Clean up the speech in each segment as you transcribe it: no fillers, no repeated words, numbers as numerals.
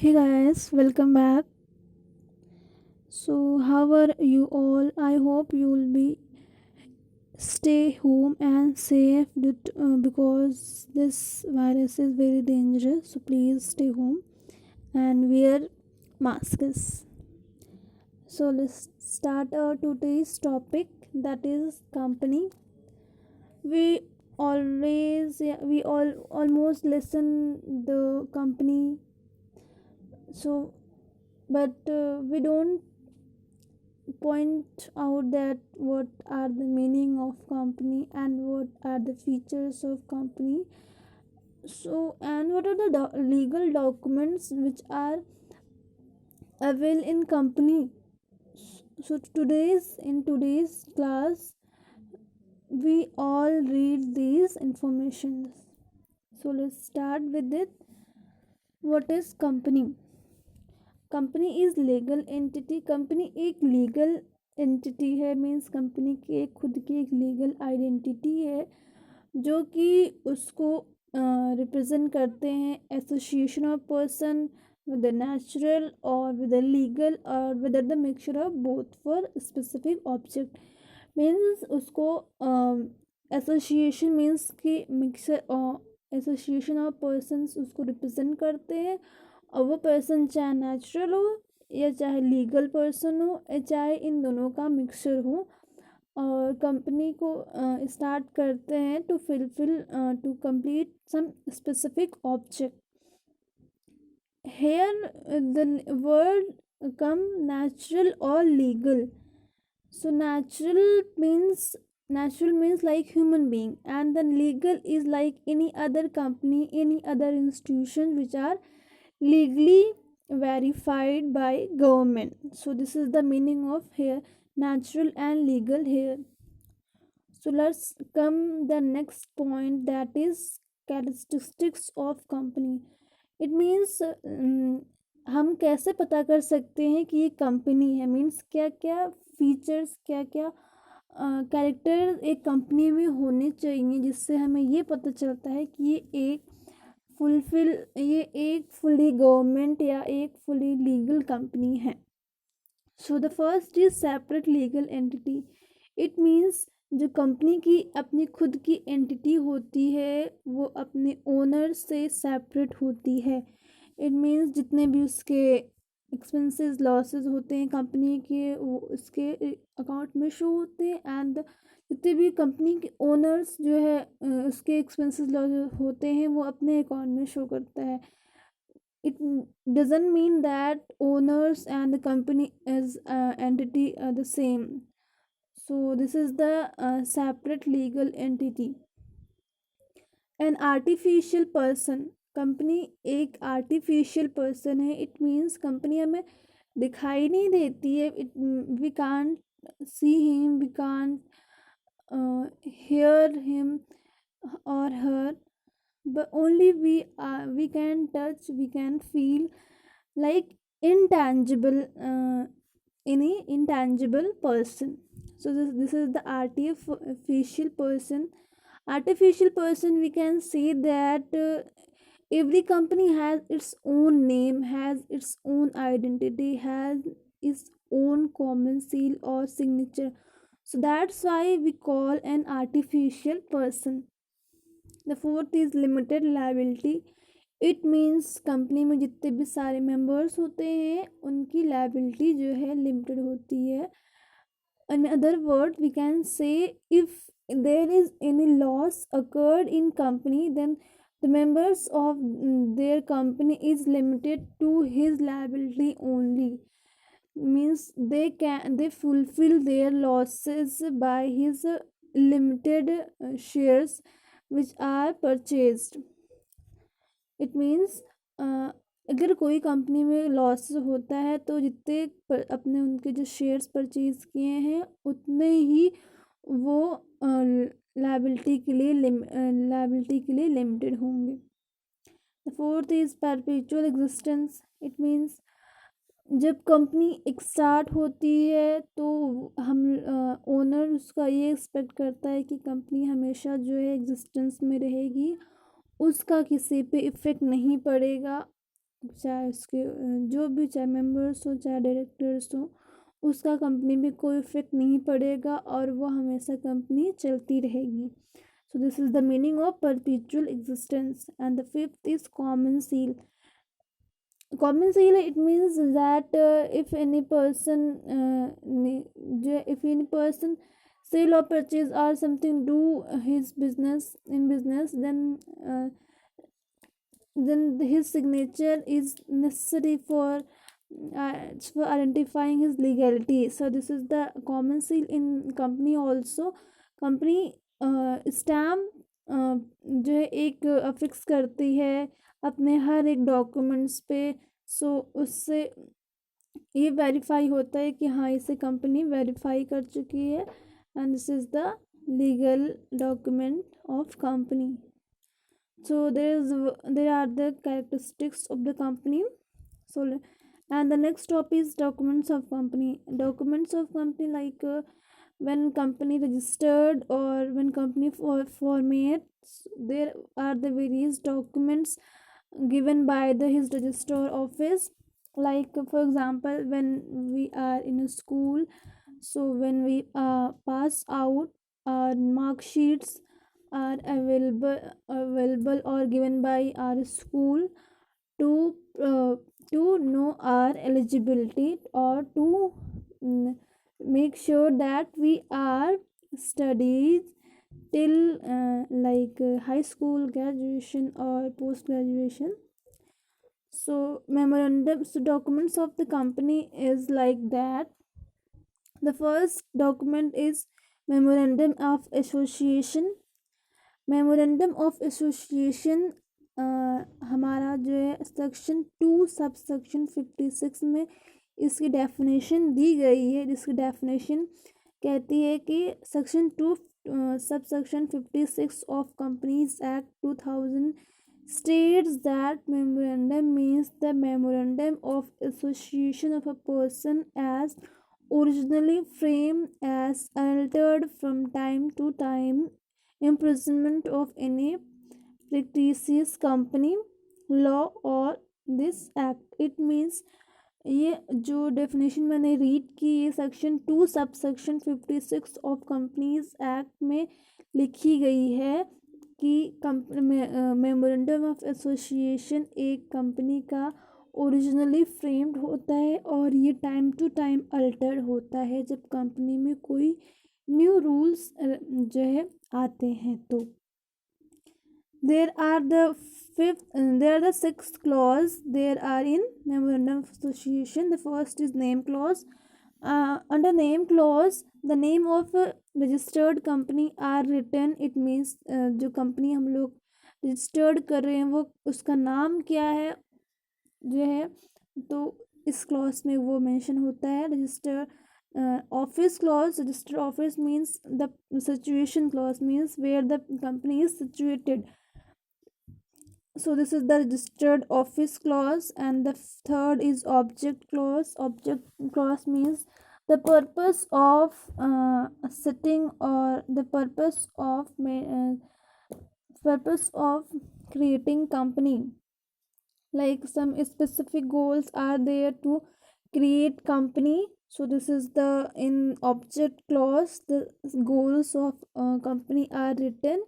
Hey guys, welcome back. So, how are you all? I hope you will be stay home and safe because this virus is very dangerous. So, please stay home and wear masks. So, let's start our today's topic, that is company. We we all almost listen the company. So, but we don't point out that what are the meaning of company and what are the features of company. So, and what are the legal documents which are available in company. So today's class we all read these informations. So let's start with it. What is company? Company is legal entity. Company एक legal entity है, means company की एक खुद की एक legal identity है जो कि उसको रिप्रेजेंट करते हैं association of person with a natural or with a legal or with the mixture of both for specific object. Means उसको एसोसिएशन मीन्स कि मिक्सर एसोसिएशन ऑफ पर्सन्स उसको रिप्रेजेंट करते हैं, और वो पर्सन चाहे नेचुरल हो या चाहे लीगल पर्सन हो या चाहे इन दोनों का मिक्सचर हो. और कंपनी को स्टार्ट करते हैं to complete some specific object. Here the word come natural और legal. So natural means like human being, and then legal is like any other company, any other institution which are legally verified by government. So this is the meaning of here natural and legal here. So let's come the next point, that is characteristics of company. It means हम कैसे पता कर सकते हैं कि ये company है. Means क्या क्या फीचर्स, क्या क्या कैरेक्टर एक कंपनी में होने चाहिए जिससे हमें ये पता चलता है कि ये एक फुली गवर्नमेंट या एक फुली लीगल कंपनी है. So the first is separate legal entity. It means जो कंपनी की अपनी खुद की एंटिटी होती है वो अपने ओनर से सेपरेट होती है. इट मीन्स जितने भी उसके एक्सपेंसेस लॉसेस होते हैं कंपनी के वो उसके अकाउंट में शो होते हैं, एंड जितने भी कंपनी के ओनर्स जो है उसके एक्सपेंसेस लॉस होते हैं वो अपने अकाउंट में शो करता है. it doesn't mean that owners and the company as entity are the same. So this is the separate legal entity. An artificial person. Company एक आर्टिफिशियल पर्सन है. इट मीन्स कंपनी हमें दिखाई नहीं देती है. We can't see him, we can't hear him or her, but only we can touch, we can feel like intangible, any intangible person. So this is the artificial person. Artificial person, we can say that every company has its own name, has its own identity, has its own common seal or signature. So that's why we call an artificial person. The fourth is limited liability. It means company में जितने भी सारे members होते हैं उनकी liability जो है limited होती है. In other word we can say if there is any loss occurred in company then the members of their company is limited to his liability only. Means they fulfill their losses by his limited shares which are purchased. It means अगर कोई company में loss होता है तो जितने अपने उनके जो शेयर्स परचेज किए हैं उतने ही वो लायबिलिटी के लिए लिमिटेड होंगे. The fourth is perpetual existence. It means जब कंपनी एक स्टार्ट होती है तो हम ओनर उसका ये एक्सपेक्ट करता है कि कंपनी हमेशा जो है एग्जिस्टेंस में रहेगी, उसका किसी पे इफ़ेक्ट नहीं पड़ेगा. चाहे उसके जो भी, चाहे मेंबर्स हो चाहे डायरेक्टर्स हो, उसका कंपनी में कोई इफेक्ट नहीं पड़ेगा और वो हमेशा कंपनी चलती रहेगी. So this is the meaning of perpetual existence. And the fifth is common seal. Common seal, it means that if any person if any person sale or purchase or something do his business in business, then his signature is necessary for identifying his legality. So this is the common seal in company also. company stamp जो है एक affix करती है अपने हर एक documents पे. सो उससे ये वेरीफाई होता है कि हाँ इसे कंपनी वेरीफाई कर चुकी है, and this is the legal document of company. So there are the characteristics of the company. So and the next topic is documents of company. Documents of company, like when company registered or when company formates, there are the various documents given by his registrar office. Like for example, when we are in a school, so when we pass out, our mark sheets are available or given by our school to uh, to know our eligibility, or to mm, make sure that we are studied till high school, graduation or post graduation. So memorandum, so documents of the company is like that. The first document is memorandum of association. Memorandum of association हमारा जो है section 2 sub section 56 में इसकी definition दी गई है, जिसकी definition कहती है कि section 2 sub section 56 of companies act 2000 states that memorandum means the memorandum of association of a person as originally framed as altered from time to time, imprisonment of any fictitious company, law or this act. It means ये जो definition मैंने read की, ये section 2 sub section 56 of companies act में लिखी गई है कि मेमोरेंडम ऑफ एसोसिएशन एक कंपनी का ओरिजिनली फ्रेम्ड होता है और ये टाइम टू टाइम अल्टर होता है जब कंपनी में कोई न्यू रूल्स जो है आते हैं. तो there are the six clause there are in memorandum of association. The first is name clause. Under name clause, the name of a registered company are written. It means जो company हम लोग registered कर रहे हैं वो उसका नाम क्या है जो है, तो इस क्लॉज में वो मेंशन होता है. Register office clause, register office means the situation clause means where the company is situated. So this is the registered office clause. And the third is object clause. Object clause means the purpose of setting or the purpose of creating company, like some specific goals are there to create company. So this is the in object clause the goals of company are written.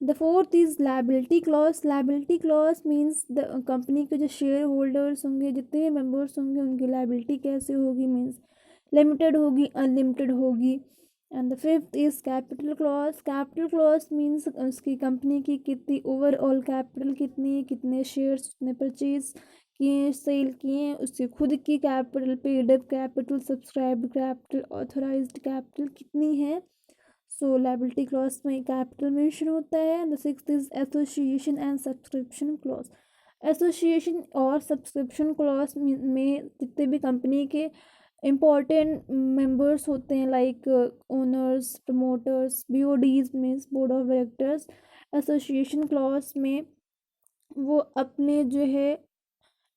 The fourth is liability clause. Liability clause means the company के जो share holders होंगे, जितने भी members होंगे, उनकी liability कैसे होगी, means limited होगी, अनलिमिटेड होगी. And the fifth is capital clause. Capital clause means उसकी कंपनी की कितनी ओवरऑल कैपिटल कितनी है, कितने शेयर्स उसने परचेज किए, सेल किए, उसकी खुद की capital, paid up capital, subscribe capital, authorised capital कितनी है. सो लाइबिलिटी क्लॉज में कैपिटल मेंशन होता है. The sixth is association and subscription clause. Association और सब्सक्रिप्शन क्लॉज में जितने भी कंपनी के इम्पॉर्टेंट मेंबर्स होते हैं, like owners, promoters, BODs means board of directors, association clause में वो अपने जो है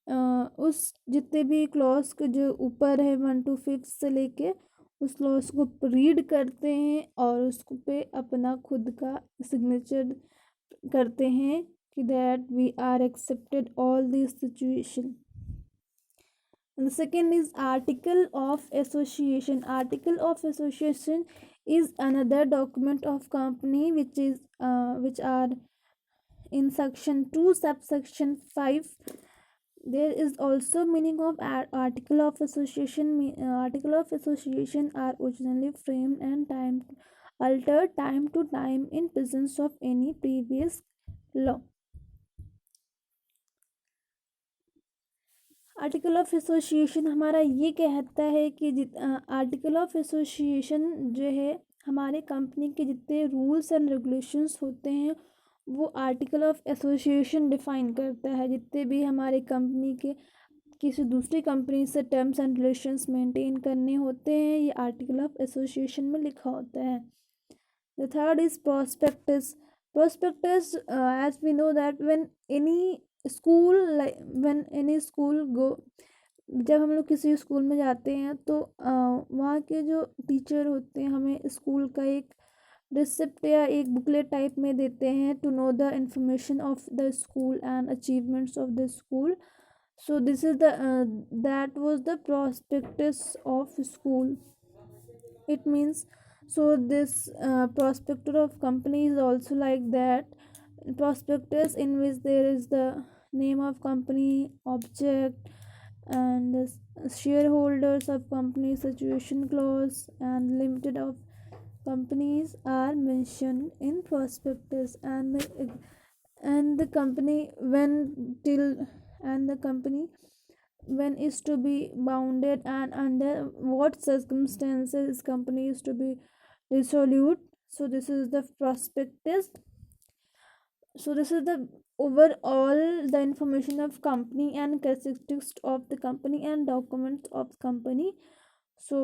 उस जितने भी क्लॉज के जो ऊपर है 1 to 5 से लेके उस क्लॉज को रीड करते हैं और उसको पे अपना खुद का सिग्नेचर करते हैं that we are accepted all these situation. And the second is article of association. Article of association is another document of company which are in section 2 subsection 5. There is also meaning of article of association. Article of association are originally framed and time altered time to time in presence of any previous law. Article of association हमारा ये कहता है कि article of association जो है हमारे company के जितने रूल्स एंड रेगुलेशंस होते हैं वो आर्टिकल ऑफ एसोसिएशन डिफाइन करता है। जितने भी हमारे कंपनी के किसी दूसरी कंपनी से टर्म्स एंड रिलेशंस मेंटेन करने होते हैं ये आर्टिकल ऑफ एसोसिएशन में लिखा होता है। The third is prospectus. Prospectus as we know that when any school when any school go, जब हम लोग किसी स्कूल में जाते हैं तो वहाँ के जो टीचर होते हैं हमें स्कूल का एक रिसिप्ट या एक बुकलेट टाइप में देते हैं to know the information of the school and achievements of the school. So this is the that was the prospectus of school. It means, so this prospectus of company is also like that. Prospectus in which there is the name of company, object, and the shareholders of company, situation clause, and limited of companies are mentioned in prospectus. And the company when till and the company when is to be bounded and under what circumstances company is to be dissolute. So this is the prospectus. So this is the overall the information of company and characteristics of the company and documents of company. So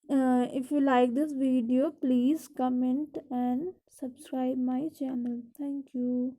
if you like this video, please comment and subscribe my channel. Thank you.